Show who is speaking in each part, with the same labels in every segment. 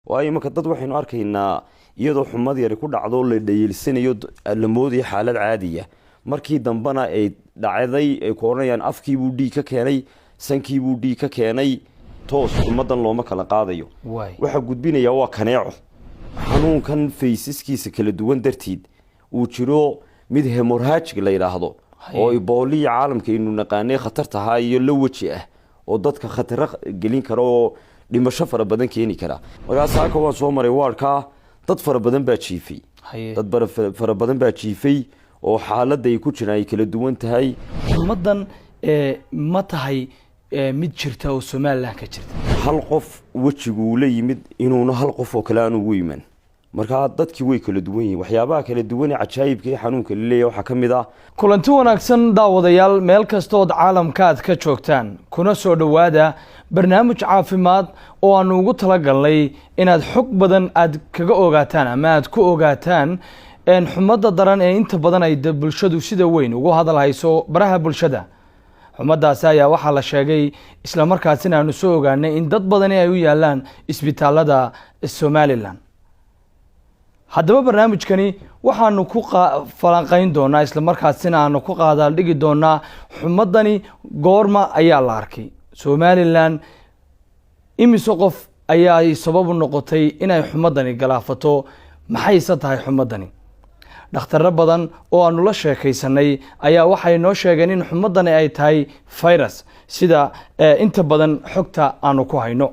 Speaker 1: waayo marka dad waxaynu arkaynaa iyadoo xumad yar ku dhacdo la dhayilsanayo la moodaya xaalad caadiya markii dambana ay dhacday ay ku oranayaan afkii buu dhiig ka keenay sankii buu dhiig ka keenay toos xumadan looma kala qaadayo waxa gudbinaya waa kaneeco xanuunkan faysiskiisa kala duwan dartiid uu jiro mid hemorrhagic la yiraahdo oo ibooliya caalamka inuu naqaanay khatar tahay iyo la waji ah oo dadka khatar gelin karo dhimasho fara badan keeni kara markaas halka waan soo maray waarka dad fara badan baa jiifay dad fara badan baa jiifay oo xaaladda ay ku jiraan ay kala duwan tahay
Speaker 2: xumadan ma tahay mid jirta oo Soomaaliland ka jirta
Speaker 1: hal qof wajigu la yimid inuuna hal qof oo kale aan ugu iman marka dadkii way kala duwan yihiin waxyaabaha kala duwan ee cajaa'ibka ee xanuunka leeyahay waxa kamid ah
Speaker 2: kulanti wanaagsan daawadayaal meel kasta oo caalamka aad ka joogtaan kuna soo dhawaada barnaamij caafimaad oo aan ugu talagalnay inaad xog badan aad kaga ogaataan ama aad ku ogaataan xumada daran ee inta badan ay bulshadu sida weyn ugu hadal hayso baraha bulshada xumadaas ayaa waxa la sheegay isla markaasina aanu soo ogaanay in dad badan ay u yaalaan isbitaalada Soomaaliland haddaba barnaamijkani waxaanu ku falanqayn doonaa isla markaasina aanu ku qaadaal dhigi doonaa xumadani goorma ayaa la arkay Soomaaliland imiso qof ayaa sabab u noqotay inay xumadani galaafato maxayse tahay xumadani dhakhtarro badan oo aanu la sheekaysanay ayaa waxay noo sheegeen in xumadani ay tahay virus sida inta badan xogta aanu ku hayno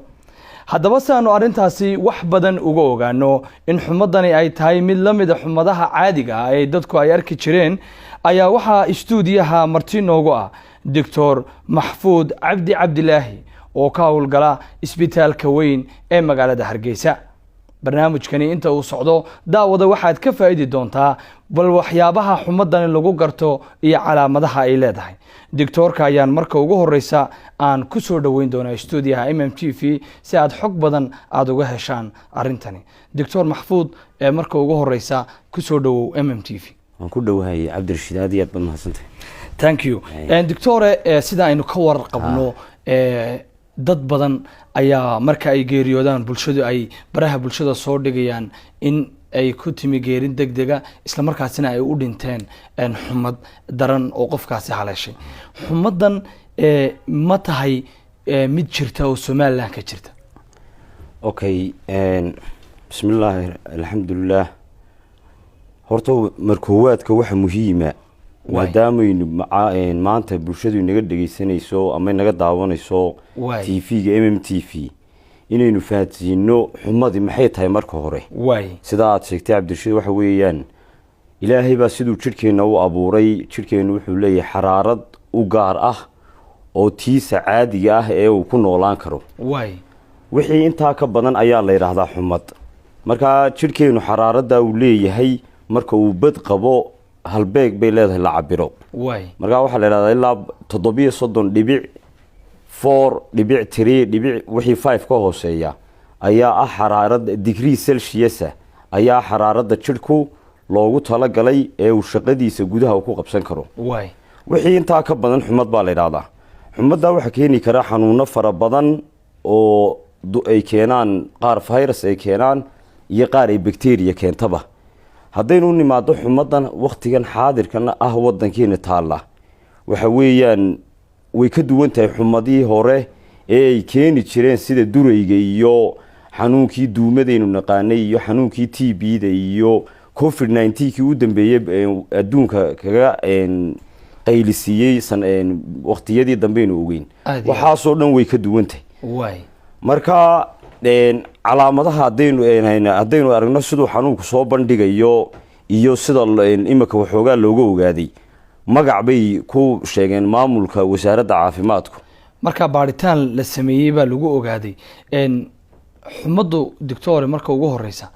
Speaker 2: haddaba si aanu arrintaasi wax badan uga ogaano in xumadani ay tahay mid la mid ah xumadaha caadiga ah ee dadku ay arki jireen ayaa waxaa istuudiyaha marti noogu ah Dr. Maxfuud Cabdi Cabdilaahi oo ka howlgala isbitaalka weyn ee magaalada Hargeysa barnaamijkani inta uu socdo daawada waxaad ka faa'iidi doontaa bal waxyaabaha xumadani lagu garto iyo calaamadaha ay leedahay doctorka ayaan marka ugu horeysa aan ku soo dhaweyn doonaa istuudiyaha MMTV si aad xog badan aad uga heshaan arintani Dr. Maxfuud marka ugu horeysa ku soo dhawow MMTV
Speaker 1: waan ku dhawahay Cabdirashiid aad iyo aad baad mahadsantahay
Speaker 2: thank you doctor sida aynu ka warqabno dad badan ayaa marka ay geeriyoodaan bulshadu ay baraha bulshada soo dhigayaan in ay ku timi geerin degdega isla markaasina ay u dhinteen xumad daran oo qofkaasi haleeshay xumadan ma tahay mid jirta oo Soomaaliland ka jirta
Speaker 1: okay bismillah alxamdulillah horta markoowaadka waxa muhiima maadaama maanta bulshadu inaga dhageysanayso ama inaga daawanayso TV-ga MMTV inaynu fahansiino xumadii maxay tahay marka hore sida aad sheegtay Cabdirashiid waxa weeyaan Ilaahay baa siduu jirkeena u abuuray jirkeenu wuxuu leeyahay xaraarad u gaar ah oo tiisa caadiga ah ee uu ku noolaan karo wixii intaa ka badan ayaa la yiraahdaa xumad marka jirkeenu xaraarada uu leeyahay marka uu bad qabo halbeeg bay leedahay la cabiro marka waxa la yiraahdaa ilaa 7.4.3 wixii 5 ka hooseeya ayaa ah xaraarada degree Celsius ayaa xaraarada jirku loogu tala galay ee uu shaqadiisa gudaha ku qabsan karo wixii inta ka badan xumad baa la yiraahdaa xumada waxa keeni kara xanuuno fara badan oo ay keenaan qaar virus ay keenaan iyo qaar ay bacteria keentaba haddaynu nimaado xumadan waqtigan xaadirkan ah wadankeena taala waxa weeyaan way ka duwan tahay xumadii hore ee ay keeni jireen sida durayga iyo xanuunkii duumadeynu naqaanay iyo xanuunkii TB-da iyo COVID-19 kii u dambeeyay adduunka kaga qaylisiyay waqtiyadii dambeenu ogeyn waxa soo dhan way ka duwan tahay marka calaamadaha hadaynu aragno sidoo xanuunku soo bandhigayo iyo sida imika waxoogaa looga ogaaday magac bay ku sheegeen maamulka wasaaradda caafimaadku
Speaker 2: marka baaritaan la sameeyay baa lagu ogaaday xumadu doctor marka ugu horeysa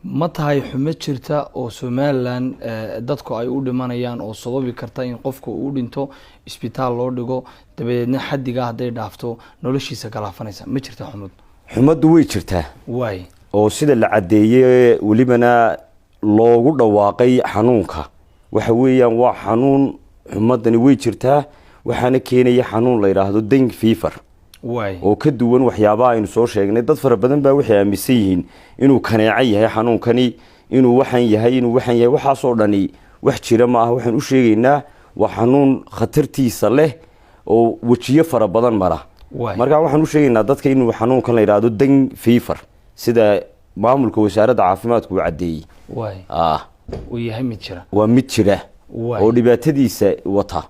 Speaker 2: ma tahay xumad jirta oo Soomaaliland dadku ay u dhimanayaan oo sababi karta in qofku uu dhinto isbitaal loo dhigo dabadeedna xadiga haday dhaafto noloshiisa galaafanaysa ma jirta
Speaker 1: xumadu way jirtaa oo sida la cadeeyay walibana loogu dhawaaqay xanuunka waxa weeyaan waa xanuun xumadani way jirtaa waxaana keenaya xanuun la yiraahdo dengue fever oo ka duwan waxyaabaha aynu soo sheegnay. dad fara badan baa waxay aaminsan yihiin inuu kaneeco yahay xanuunkani, inuu waxaan yahay waxaasoo dhani wax jira ma aha. waxaan u sheegaynaa waa xanuun khatartiisa leh oo wejiyo fara badan mara. markaa waxaan u sheegaynaa dadka inuu xanuunkan la yidhaahdo dengue fever sida maamulka wasaaradda caafimaadku uu caddeeyey
Speaker 2: uu yahay mid jira,
Speaker 1: waa mid jira oo dhibaatadiisa wata.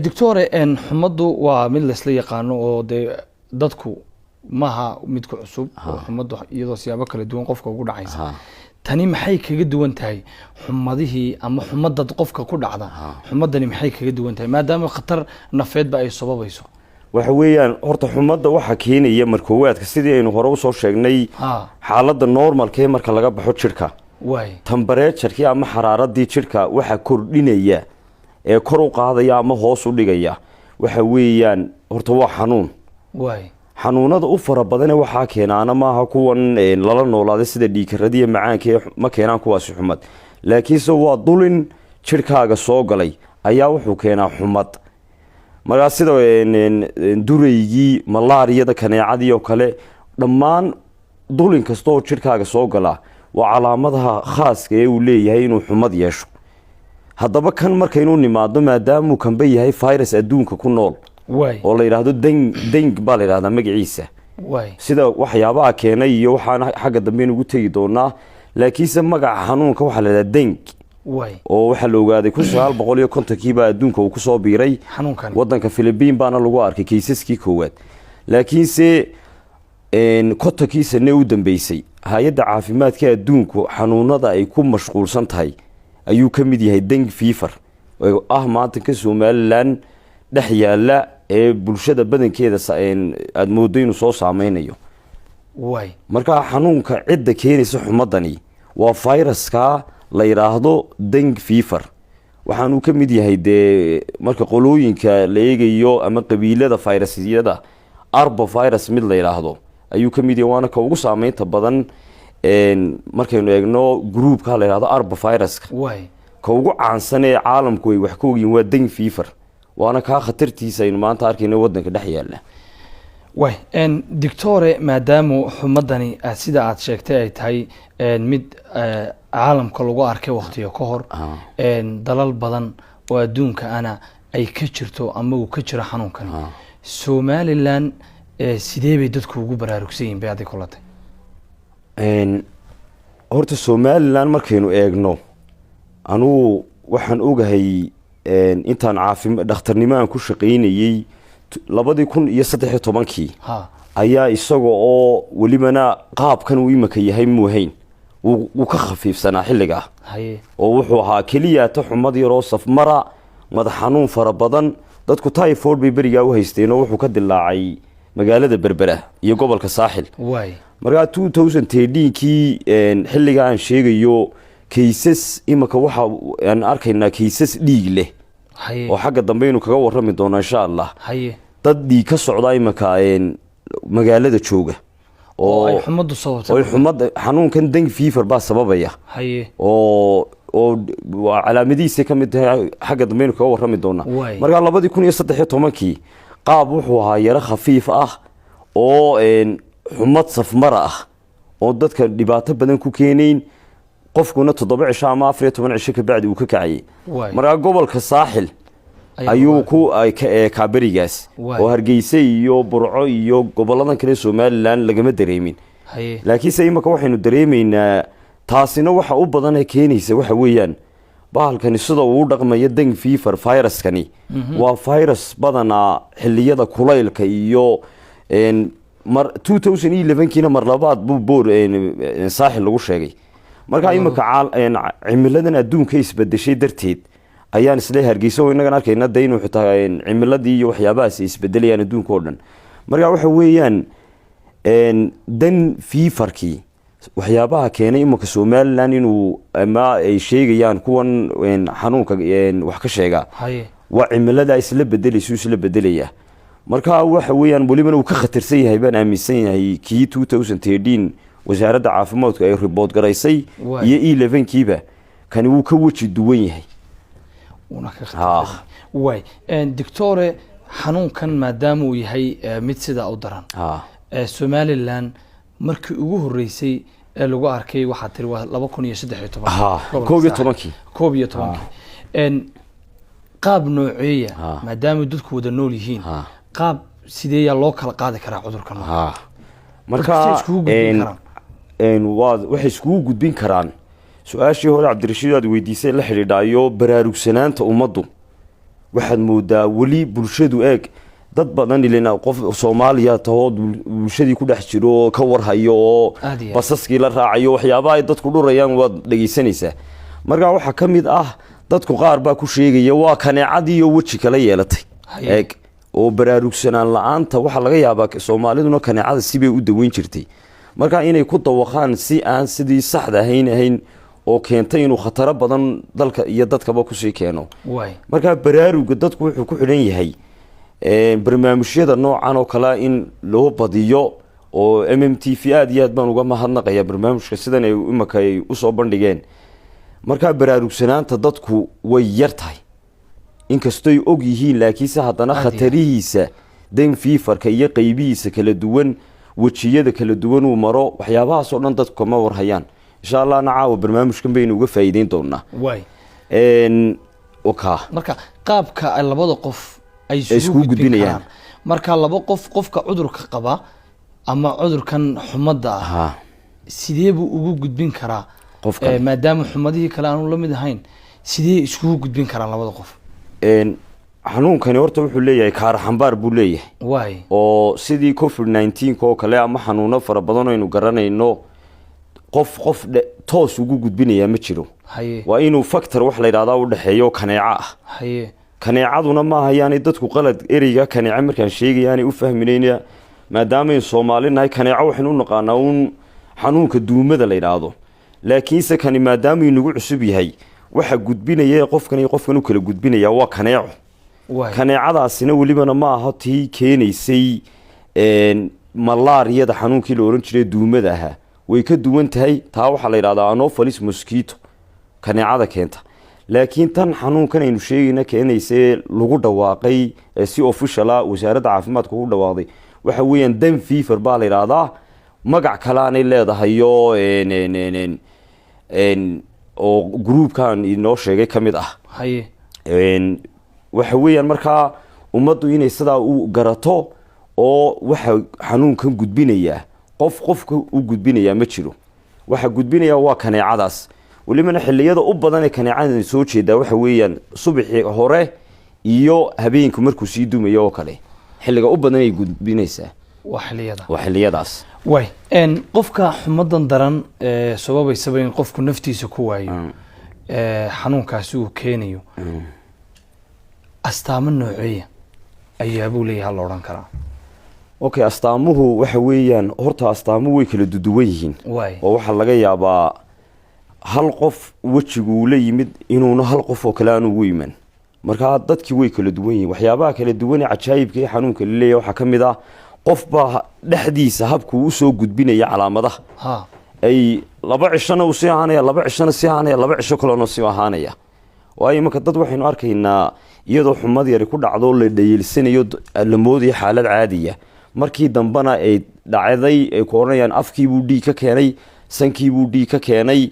Speaker 2: doctore xumaddu waa mid laysla yaqaano oo dee dadku maaha midka cusub oo xumaddu iyadoo siyaabo kala duwan qofka ugu dhacaysa. tani maxay kaga duwan tahay xumadihii ama xumadda qofka ku dhacda? xumaddani maxay kaga duwan tahay maadaama khatar nafeedba ay sababayso?
Speaker 1: waxa weeyaan horta xumadda waxaa keenaya markoowaadka sidii aynu hore usoo sheegnay xaaladda normalka ee marka laga baxo jidhka tambareejarkii ama xaraaradii jidhka waxaa kordhinaya ee kor u qaadaya ama hoos u dhigaya. waxa weeyaan horta waa xanuun. xanuunada u fara badane waxaa keenaana maaha kuwan lala noolaaday sida dhiigkaradiiyo macaanka ma keenaan kuwaasi xumad, laakiinse waa dulin jidhkaaga soo galay ayaa wuxuu keenaa xumad. markaa sida duraygii, malaariyada, kaneecadii oo kale, dhammaan dulin kasta oo jidhkaaga soo gala waa calaamadaha khaaska ee uu leeyahay inuu xumad yeesho. haddaba kan markaynu nimaadno maadaamuu kanba yahay virus adduunka ku nool oo la yidhaahdo deng baa la yidhahdaa magaciisa, sida waxyaabaha keenay iyo waxaan xagga dambeyn ugu tegi doonaa. laakiinse magaca xanuunka waxaa la yidhahdaa deng oo waxaa la ogaaday 1950 baa adduunka uu kusoo biiray wadanka Philippine baana lagu arkay kaysaskii koowaad. laakiinse kontonkii sano u dambeysay hay'adda caafimaadka adduunku xanuunada ay ku mashquulsan tahay ayuu ka mid yahay dengue fever oo maanta ka Somaliland dhex yaala ee bulshada badankeeda aad moodo inuu soo saameynayo. markaa xanuunka cidda keenaysa xumadani waa viruska la yiraahdo dengue fever. waxaanu ka mid yahay dee marka qolooyinka la eegayo ama qabiilada virusyada arbovirus mid la yiraahdo ayuu ka mid yahay, waana ka ugu saameynta badan markaynu eegno groupka la yiraahdo arboviruska. ka ugu caansan ee caalamku ay wax ka ogyihiin waa dengue fever, waana kaa khatartiisa aynu maanta arkayno wadanka dhex yaala.
Speaker 2: doctore maadaama xumadani sida aad sheegtay ay tahay mid caalamka lagu arkay waqtiga ka hor dalal badan oo adduunka ana ay ka jirto ama uu ka jiro xanuunkani, Somaliland sidee bay dadku ugu baraarugsan yihiin bay adig kulatay?
Speaker 1: horta Somaliland markaynu eegno anugu waxaan ogahay intaan dhakhtarnimo aan ku shaqaynayay 2013 ayaa isaga oo welibana qaabkan uu imaka yahay muuhayn uu ka khafiifsanaa xilliga oo wuxuu ahaa keliya ta xumad yaroo safmara, madax xanuun fara badan. dadku typhoid bay berigaa u haysteen oo wuxuu ka dilaacay magaalada Berbera iyo gobolka Saaxil. markaa 2013kii xilliga aan sheegayo kaysas imaka waxa aan arkaynaa kaysas dhiig leh oo xagga dambe inuu kaga warrami doono insha Allah. dad dhiig ka socda imaka magaalada jooga oo ay xumadu sababtay xanuunkan dengue fever baa sababaya oo calaamadihiisa ka mid tahay xagga dambe inuu kaga warrami doona. markaa 2013kii qaab wuxuu ahaa yara khafiif ah oo xumad safmara ah oo dadka dhibaato badan ku keenayn, qofkuna 7 cisho ama 14 cisho ka bacdi uu ka kacay. markaa gobolka Saaxil ayuu ku ka berigaas oo Hargeysa iyo Burco iyo goboladan kale Somaliland lagama dareemin. laakiin se imaka waxaynu dareemaynaa taasina waxa u badan ee keenaysa waxa weeyaan bahalkani sida uu dhaqmayo dengue fever viruskani waa virus badana xilliyada kulaylka iyo 2011kiina mar labaad buu Saaxil lagu sheegay. markaa imaka cimiladan adduunka isbedeshay darteed ayaan isla Hargeysa oo inaga arkayna daynu xitaa cimiladii iyo waxyaabahaas isbedelayaan adduunka oo dhan. markaa waxa weeyaan dengue feverkii waxyaabaha keenay imaka Somaliland inuu ama ay sheegayaan kuwan xanuunka wax ka sheega waa cimilada isla bedelaya. markaa waxa weeyaan welibana uu ka khatarsan yahay baan aaminsan yahay kii 2013 wasaaradda caafimaadku ay report garaysay iyo 11kiiba kan uu ka waji duwan yahay.
Speaker 2: doctore xanuunkan maadaama uu yahay mid sidaa u daran Somaliland markii ugu horeysay ee lagu arkay waxaa tiri waa 2013 qaab nooceeya maadaama dadku wada nool yihiin qaab sidee loo kala qaadi karaa cudurkan
Speaker 1: marka waxay iskugu gudbin karaan su-aashii hore cabdirashiid aad weydiisay la xidhiidhayo baraarugsanaanta ummaddu waxaad moodaa weli bulshadu eeg dad badan ilaa qof Soomaaliya tahood bulshadii ku dhex jiro oo ka warhayo oo basaskii la raacayo waxyaabaha ay dadku dhurayaan waad dhageysanaysaa marka waxa kamid ah dadku qaar baa ku sheegaya waa kaneecadii iyo waji kala yeelatay eeg oo baraarugsanaan la'aanta waxa laga yaabaa Soomaaliduna kaneecada si bay u daweyn jirtay marka inay ku dawaqaan si aan sidii saxda ahayn oo keentay inuu khatar badan dalka iyo dadkaba ku sii keeno marka baraaruga dadku wuxuu ku xidhan yahay barnaamijyada noocan oo kala in loo badiyo oo MMTV aad iyo aad baan uga mahadnaqayaa barnaamijka sidan ay imaka ay u soo bandhigeen marka baraarugsanaanta dadku way yartahay inkastoo ay og yihiin laakiin haddana khatarihiisa dan fiifarka iyo qaybihiisa kala duwan wajiyada kala duwan uu maro waxyaabahaas oo dhan dadku kama warhayaan insha Allah nacaaw barnaamijkan baynu uga faa'iideyn doonaa
Speaker 2: marka qaabka labada qof ay isku gudbinayaan marka laba qofka cudurka qaba ama cudurkan xumada ah sidee buu ugu gudbin karaa maadaama xumadii kale aanu la mid ahayn sidee isku gudbin karaan labada qof
Speaker 1: xanuunkani horta wuxuu leeyahay kaar xambaar buu leeyahay oo sidii COVID-19 oo kale ama xanuuno fara badan oo aynu garanayno qof toos ugu gudbinaya ma jiro waa inuu factor wax la yiraahdo u dhaxeeyo kaneeca ah kaneecaduna ma ahayaanay dadku qalad ereyga kaneeca markaan sheegayaan u fahminayna maadaama ay Soomaalinahay kaneeca waxaan u naqaanaa xanuunka duumada la yiraahdo laakiin se kani maadaama uu nagu cusub yahay waxa gudbinaya qofkan u kala gudbinaya waa kaneeco kaneecadaasina welibana ma aha tii keenaysay malaariyada xanuunkii la oran jiray duumada aha way ka duwan tahay taa waxa la yiraahdaa Anopheles mosquito kaneecada keenta laakiin tan xanuunkan aynu sheegayna keenaysay lagu dhawaaqay si official ah wasaaradda caafimaadka ugu dhawaaqday waxa weeyaan dan fever baa la yiraahdaa magac kale aanay leedahay oo groupkan inoo sheegay kamid ah waxa weeyaan marka ummaddu inay sidaa u garato oo waxa xanuunkan gudbinaya qofka u gudbinaya ma jiro waxa gudbinaya waa kaneecadaas waliba xilliyada u badan ee kaneecada soo jeeda waxa weeyaan subaxii hore iyo habeenkii markuu sii dumayo oo kale xilliga u badan ay gudbinaysaa xilliyadaas
Speaker 2: qofka xumadan daran sababaysa in qofku naftiisa ku waayo xanuunkaasi uu keenayo astaamo nooceeya ayaa buu leeyahay la oran karaa
Speaker 1: astaamuhu waxa weeyaan horta astaamuhu way kala duwan yihiin oo waxa laga yaabaa hal qof wajigu la yimid inuuna hal qof oo kale aanu u iman marka dadkii way kala duwan yihiin waxyaabaha kala duwan ee cajaayibka xanuunka leeyahay waxa kamid ah qof baa dhexdiisa habku u soo gudbinaya calaamadaha ay laba cishana u sii ahaanaya laba cishana sii ahaanaya laba cisho kalena sii ahaanaya waayo marka dad waxaynu arkaynaa iyadoo xumad yar ku dhacdo la dhayeelsanayo la moodiyo xaalad caadiya markii dambana ay dhacday ay koornayaan afkii buu dhiig ka keenay sankii buu dhiig ka keenay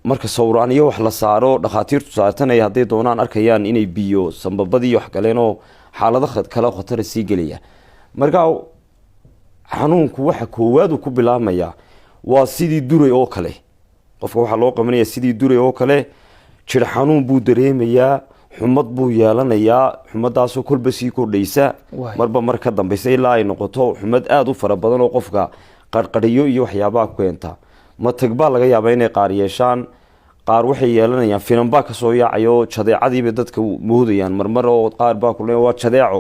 Speaker 1: marka sawiraan iyo wax la saaro dhaqaatiirtu saartanay haday doonaan arkayaan inay biyo sambabadii wax galeen oo xaalado kale khatar sii galaya marka xanuunku waxa koowaad ku bilaabmaya waa sidii duray oo kale qofka waxa loo qabanaya sidii duray oo kale jir xanuun buu dareemayaa xumad buu yeelanayaa xumadaasoo kolba sii kordhaysa marba mar ka dambaysa ilaa ay noqoto xumad aad u fara badan oo qofka qarqariyo iyo waxyaabaha ku keenta matag baa laga yaabaa inay qaar yeeshaan qaar waxay yeelanayaan finan baa kasoo yaacayo jadeecadiiba dadka moodayaan marmar oo qaar baa ku leeyahay waa jadeeco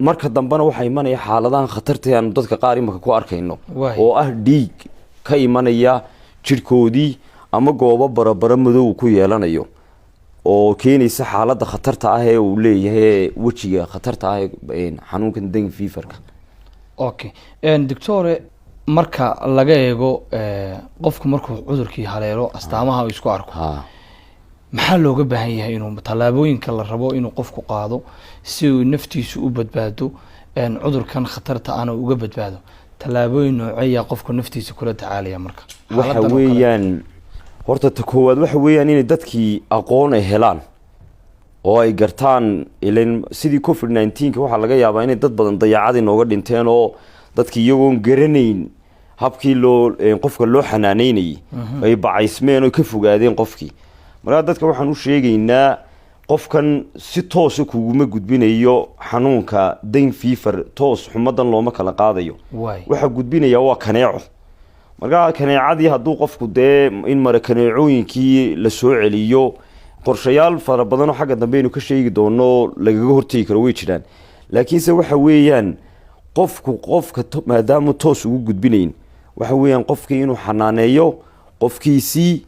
Speaker 1: marka dambana waxa imanaya xaaladahan khatarta aan dadka qaar imaka ku arkayno oo ah dhiig ka imanaya jirkoodii ama goobo barabara madow ku yeelanayo oo keenaysa xaaladda khatarta ah ee uu leeyahay wajiga khatarta ah xanuunkan dengue feverka
Speaker 2: doctor marka laga eego qofku markuu cudurkii haleelo astaamaha uu isku arko maxaa looga baahan yahay inuu tallaabooyinka la rabo inuu qofku qaado si uu naftiisu u badbaado cudurkan khatarta ana uga badbaado tallaabooyin nooceeya qofku naftiisa kula tacaalaya marka
Speaker 1: waxa weeyaan horta ta koowaad waxa weeyaan inay dadkii aqoon ay helaan oo ay gartaan ilan sidii covid-19 waxaa laga yaabaa inay dad badan dayaacadii nooga dhinteen oo dadkii iyagoon garanayn habkii qofka loo xanaaneynayay ay bacaysmeen oo ka fogaadeen qofkii markaa dadka waxaan u sheegaynaa qofkan si toosa kuguma gudbinayo xanuunka dengue fever toos xumadan looma kala qaadayo waxa gudbinaya waa kaneeco markaa kaneecadii hadduu qofku dee in mara kaneecooyinkii la soo celiyo qorshayaal fara badanoo xagga dambe aynu ka sheegi doono lagaga hortegi karo way jiraan laakiinse waxa weeyaan qofka maadaama toos ugu gudbinayn waxa weeyaan qofkii inuu xanaaneeyo qofkiisii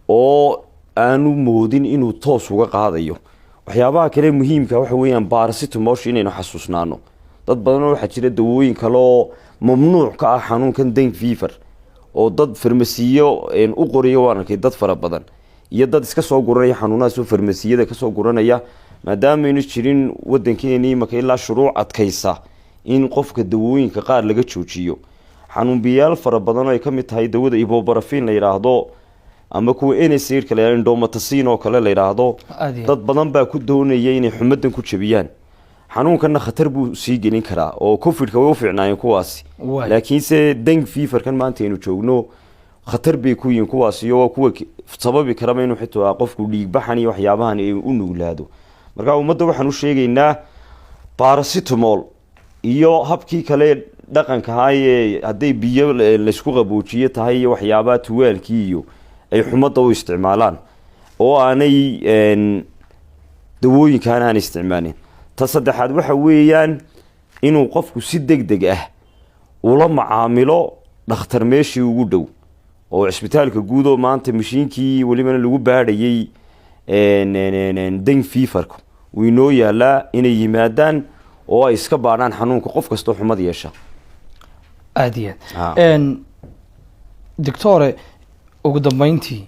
Speaker 1: oo aanu moodin inuu toos uga qaadayo waxyaabaha kale muhiimka waxa weeyaan paracetamol inaynu xasuusnaano dad badanoo waxaa jira dawooyin kale oo mamnuuc ka ah xanuunkan dengue fever oo dad farmasiyo u qoraya waan arkay dad fara badan iyo dad iska soo guranaya xanuunahaasoo farmasiyada kasoo guranaya maadaama aynu jirin wadankeeni imaka ilaa shuruuc adkaysa in qofka dawooyinka qaar laga joojiyo xanuunbiyaal fara badan oo ay ka mid tahay dawada ibuprofen la yidhaahdo ama kuwa NSAID-ka la yidhahdo indomethacin oo kale la yidhaahdo dad badan baa ku doonaya inay xumadan ku jabiyaan xanuunkanna khatar buu sii gelin karaa oo covid-ka way u fiicnaayeen kuwaasi laakiinse dengue fever-kan maanta aynu joogno khatar bay ku yihiin kuwaasi oo kuwa sababi karaba inuu xitaa qofku dhiigbaxan iyo waxyaabahan u nuglaado marka ummadda waxaan u sheegaynaa paracetamol iyo habkii kale dhaqanka ahaayee hadday biyo laysku qaboojiyo tahay iyo waxyaabaha tuwaalkii iyo ay xumadda u isticmaalaan oo aanay dawooyinkaan aan isticmaalin ta saddexaad waxa weeyaan inuu qofku si deg deg ah ula macaamilo dhakhtar meeshii ugu dhow oo cisbitaalka guud oo maanta mashiinkii welibana lagu baadhayay dengue feverku wuu inoo yaalaa inay yimaadaan oo ay iska baadhaan xanuunka qof kastoo xumad yeesha
Speaker 2: aada iyo aad doctore ugu dambeyntii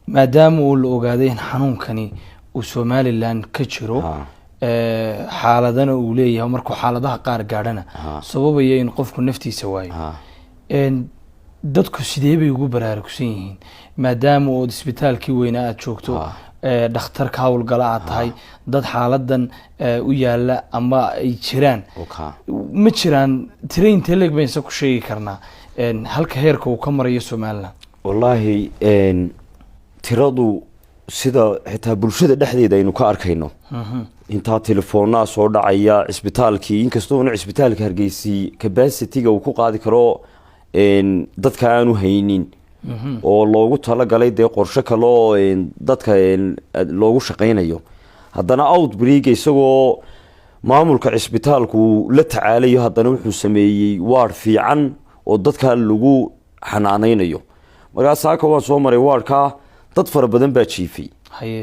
Speaker 2: maadaama uu la ogaaday in xanuunkani uu somalilan ka jiro xaaladana uu leeyahay markuu xaaladaha qaar gaadhana sababaya in qofku naftiisa waayo dadku sidee bay ugu baraarugsan yihiin maadaama ood isbitaalkii weynaa aada joogto dhakhtar ka howlgala aad tahay dad xaaladan u yaala ama ay jiraan ma jiraan tirainta leeg baysa ku sheegi karnaa halka heerka uu ka marayo somalilan
Speaker 1: wallaahi tiradu sida xitaa bulshada dhexdeeda aynu ka arkayno intaa telefoonaa soo dhacaya cisbitaalkii inkastoona cisbitaalka hargeysi capacity-ga uu ku qaadi karo dadka aanu haynin oo loogu talagalay dee qorshe kale oo dadka loogu shaqaynayo haddana outbreak isagoo maamulka cisbitaalku la tacaalayo haddana wuxuu sameeyey waar fiican oo dadka lagu xanaaneynayo markaa saaka waan soo maray waarkaa dad fara badan baa jiifay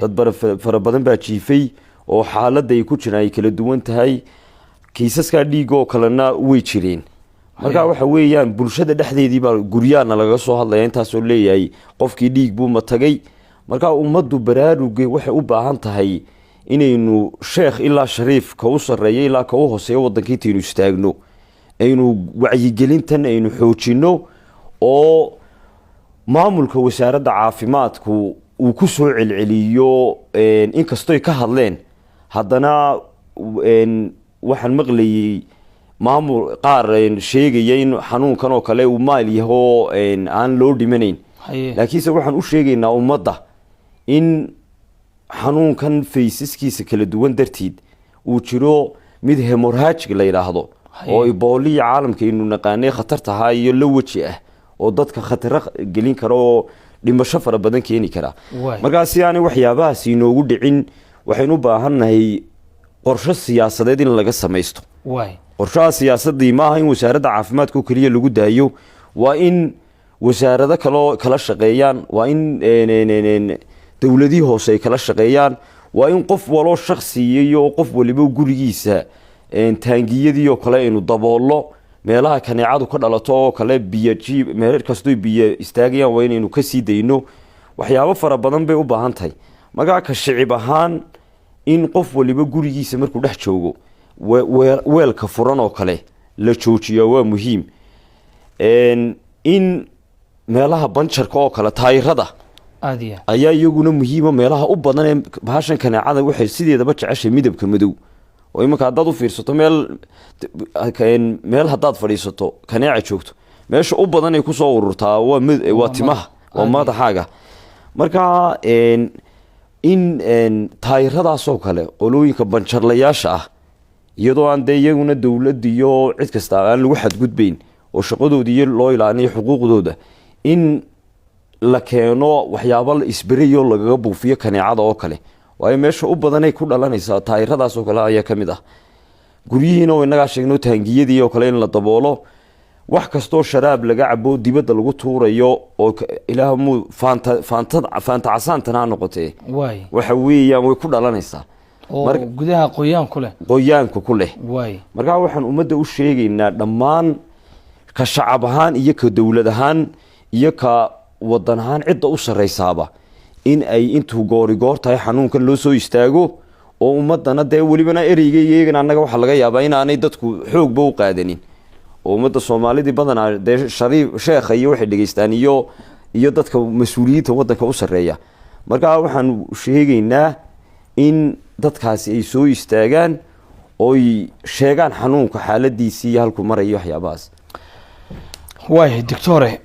Speaker 1: dad fara badan baa jiifay oo xaaladda ay ku jiraan ay kala duwan tahay kiisaskaa dhiig oo kalena way jireen markaa waxa weeyaan bulshada dhexdeedii baa guryaana lagaga soo hadlaya intaasoo leeyahay qofkii dhiig buu matagay markaa ummaddu baraaruge waxay u baahan tahay inaynu sheekh ilaa shariif ka u sarreeya ilaa ka u hooseeya waddanka intaynu istaagno aynu wacyigelintan aynu xoojinno oo maamulka wasaaradda caafimaadku uu ku soo celceliyo inkastoy ka hadleen haddana waxaan maqlayay maamul qaar sheegaya in xanuunkan oo kale uu maal yahoo aan loo dhimanayn laakiinse waxaan u sheegaynaa ummadda in xanuunkan faysaskiisa kala duwan darteed uu jiro mid hemorhajig la yidhaahdo oo ibooliya caalamka aynu naqaanay khatartahaa iyo la weji ah oo dadka khataro gelin kara oo dhimasho fara badan keeni kara markaa si aanay waxyaabahaas inoogu dhicin waxaynu u baahannahay qorshe siyaasadeed in laga samaysto qorshaha siyaasadii maaha in wasaaradda caafimaadka oo keliya lagu daayo waa in wasaarado kaloo kala shaqeeyaan waa in dowladihii hoose ay kala shaqeeyaan waa in qof waloo shaksiya iyo qof waliba gurigiisa taangiyadii oo kale aynu daboolno meelaha kaneecadu ka dhalato oo kale biyo jiib meel kastoo biyo istaagayaan waa inaynu ka sii dayno waxyaabo fara badan bay u baahan tahay markaa ka shicib ahaan in qof waliba gurigiisa markuu dhex joogo weelka furan oo kale la joojiyaa waa muhiim. In meelaha banjarka oo kale taayirada ayaa iyaguna muhiima, meelaha u badan ee bahashan kaneecada waxay sideedaba jeceshay midabka madow. oo imanka haddaad u fiirsato meel haddaad fadhiisato kaneeca joogto, meesha u badan ay kusoo ururtaa waa timaha, waa madaxaaga. marka in taayiradaasoo kale qolooyinka banjarlayaasha ah, iyadoo aan dee iyaguna dowlad iyo cid kasta aan lagu xadgudbayn oo shaqadooda iyo loo ilaaliyo xuquuqdooda, in la keeno waxyaabo la isberayo lagaga buufiyo kaneecada oo kale. waayo meesha u badanay ku dhalanaysaa taayiradaas oo kale ayaa ka mid ah. guryihiina oo inagaa sheegno taangiyadii oo kale in la daboolo, wax kastoo sharaab laga cabo dibadda lagu tuurayo oo ilaahmu faanta casaantana ha noqotee waxa weeyaan way ku dhalanaysaa
Speaker 2: gudaha
Speaker 1: qoyaanka ku leh. markaa waxaan ummadda u sheegaynaa dhammaan ka shacab ahaan iyo ka dowlad ahaan iyo ka wadan ahaan cidda u sarraysaaba in ay intuu goorigoor tahay xanuunkan loo soo istaago, oo ummadana dee welibana ereyga iyagana annaga waxaa laga yaabaa inaanay dadku xoogba u qaadanin, oo ummadda soomaalidii badanaa dee sheekha iyo waxay dhegeystaan iyo dadka mas-uuliyiinta waddanka u sarreeya. markaa waxaan sheegaynaa in dadkaasi ay soo istaagaan ooy sheegaan xanuunka xaaladiisii iyo halkuu marayo waxyaabahaas.
Speaker 2: waay doctore,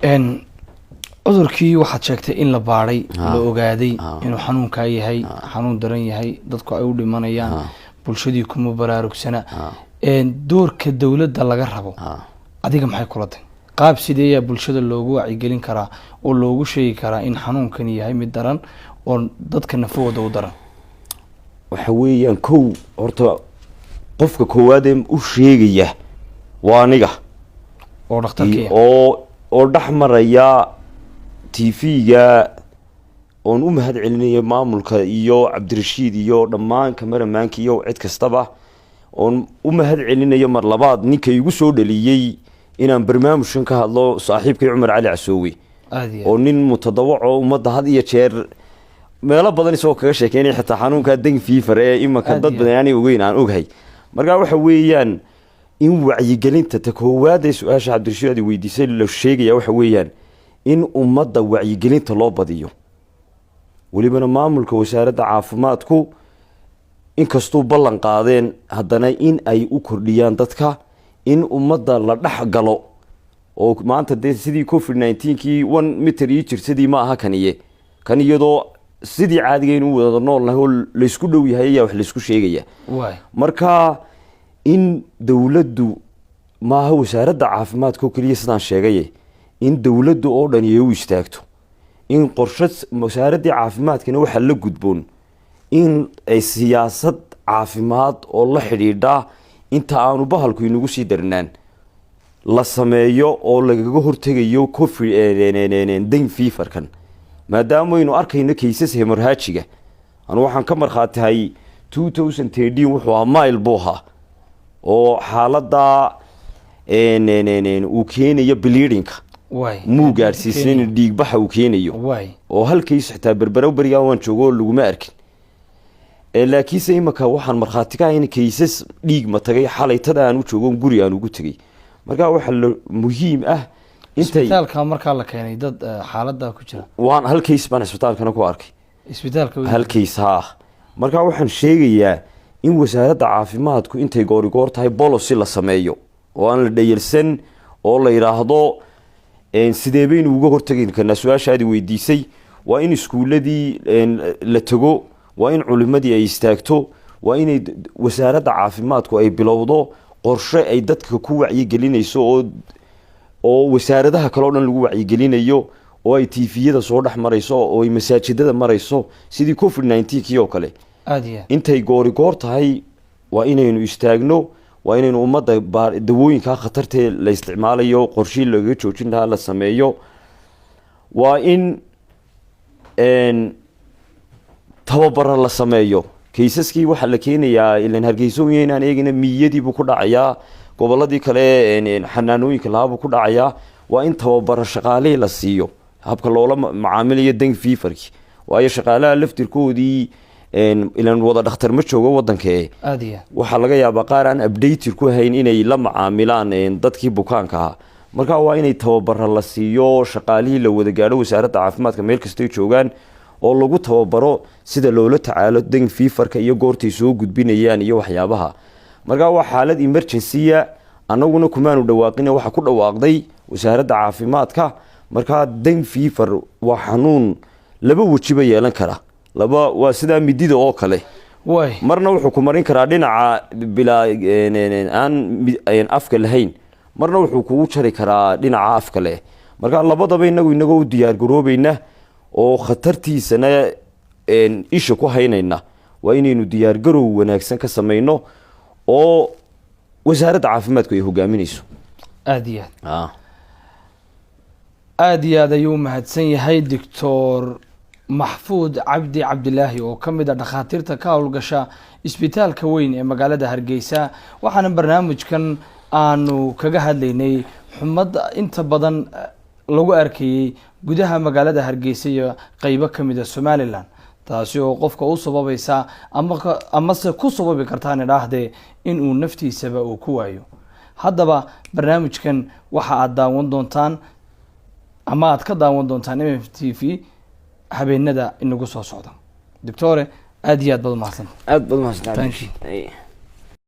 Speaker 2: cudurkii waxaad sheegtay in la baadhay, la ogaaday inuu xanuunkaa yahay, xanuun daran yahay, dadku ay u dhimanayaan, bulshadii kuma baraarugsana. doorka dowladda laga rabo adiga maxay kula tahay? qaab sideeyaa bulshada loogu wacyigelin karaa oo loogu sheegi karaa in xanuunkan yahay mid daran oo dadka nafahooda u daran?
Speaker 1: waxa weeyaan kow horta qofka koowaadee u sheegaya waa aniga
Speaker 2: oo dhakhtarkii
Speaker 1: oo dhex maraya tv-ga, oon u mahad celinaya maamulka iyo cabdirashiid iyo dhammaan kamaramaanka iyo cid kastaba, oon u mahad celinayo mar labaad ninka igu soo dhaliyey inaan barnaamijkan ka hadlo, saaxiibkay Cumar Cali Casoowe, oo nin mutadawaco ummadda had iyo jeer meelo badan isagoo kaga sheekeynaya xitaa xanuunkaa dengue fever ee imanka dad badan aanay ogeyn aan oghay. markaa waxa weeyaan in wacyigelinta ta koowaad ee su-aasha cabdirashiid aad weydiisay la sheegaya waxa weeyaan in ummadda wacyigelinta loo badiyo. welibana maamulka wasaaradda caafimaadku inkastuu ballan qaadeen haddana in ay u kordhiyaan dadka, in ummadda la dhex galo. oo maanta dee sidii covid-19kii 1 mitir ii jirsadii ma aha kan iyadoo sidii caadigeenu wada noolnahay oo laysku dhow yahay ayaa wax laysku sheegaya. marka in dowladdu maaha wasaaradda caafimaadka oo keliya sidaan sheegaye, in dowladdu oo dhan iyo u istaagto, in qorshe wasaaraddii caafimaadkana waxaa la gudboon in ay siyaasad caafimaad oo la xidhiidha inta aanu bahalku inagu sii darnaan la sameeyo oo lagaga hortegayo dengue feverkan. maadaama aynu arkayno kaysas hemorhajiga, anu waxaan ka markhaatihay 2013 wuxuu ahaa mail buu ahaa oo xaaladda uu keenayo bleedinka muu gaadhsiisnayn dhiigbaxa uu keenayo, oo halkays xitaa berbera berigaa waan joogo oo laguma arkin. laakiinse imanka waxaan markhaati ka ahayn kaysas dhiigma tagay xalaytada aan u joogo guri aan ugu tegay. markaa waxaa muhiim ah
Speaker 2: isbitaalka markaa la keenay dad xaalada ku jira,
Speaker 1: waan hal kays baan isbitaalkana ku arkay, hal kays markaa waxaan sheegayaa in wasaaradda caafimaadku intay goorigoor tahay policy la sameeyo oo aan la dhayalsan, oo la yidhaahdo sidee baynu uga hortegi karnaa. su-aashaadi weydiisay waa in iskuuladii la tago, waa in culimadii ay istaagto, waa inay wasaaradda caafimaadku ay bilowdo qorshe ay dadka ku wacyigelinayso oo wasaaradaha kale o dhan lagu wacyigelinayo, oo ay tifiyada soo dhex marayso, oo ay masaajidada marayso sidii covid-19kii oo kale. intay goorigoor tahay waa inaynu istaagno, waa inaynu ummadda dawooyinkaa khatartee la isticmaalayo qorshii lagaga joojin lahaa la sameeyo. waa in tababara la sameeyo. kaysaskii waxaa la keenayaa ilan hargeysooyin inaan eegina miyadiibuu ku dhacayaa, goboladii kale xanaanooyinka lahaabuu ku dhacayaa. waa in tababara shaqaalihii la siiyo habka loola macaamilayo dengue feverki, waayo shaqaalaha laftirkoodii ilan wada dhakhtar ma joogo waddankee waxaa laga yaabaa qaar aan updated ku hayn inay la macaamilaan dadkii bukaanka ahaa marka waa inay tababaro la siiyo shaqaalihii la wada gaadho wasaaradda caafimaadka meel kastay joogaan oo lagu tababaro sida loola tacaalo dengue feverka iyo goortay soo gudbinayaan iyo waxyaabaha marka waa xaalad emergency-a annaguna kumaanu dhawaaqin waxa ku dhawaaqday wasaaradda caafimaadka marka dengue fever waa xanuun laba wajiba yeelan kara laba waa sida midida oo kale marna wuxuu ku marin karaa dhinaca bilaa aan afka lahayn marna wuxuu kugu jari karaa dhinaca afka leh marka labadaba inagoo u diyaar garoobayna oo khatartiisana isha ku haynayna waa inaynu diyaar garow wanaagsan ka samayno oo wasaaradda caafimaadku ay hogaaminayso
Speaker 2: aad iyo aad ayuu mahadsan yahay doctor maxfuud cabdi cabdilaahi oo ka mid ah dhakhaatiirta ka howlgasha isbitaalka weyn ee magaalada Hargeysa waxaana barnaamijkan aanu kaga hadlaynay xumad inta badan lagu arkayay gudaha magaalada Hargeysa iyo qaybo kamid ah Somaliland taasi oo qofka u sababaysa ama se ku sababi kartaa nidaahdee in uu naftiisaba uu ku waayo haddaba barnaamijkan waxa aad daawan doontaan ama aad ka daawan doontaan MMTV habeenada inagu soo socda doctore aad iyo aad baad mahadsan
Speaker 1: aad baad mahadsan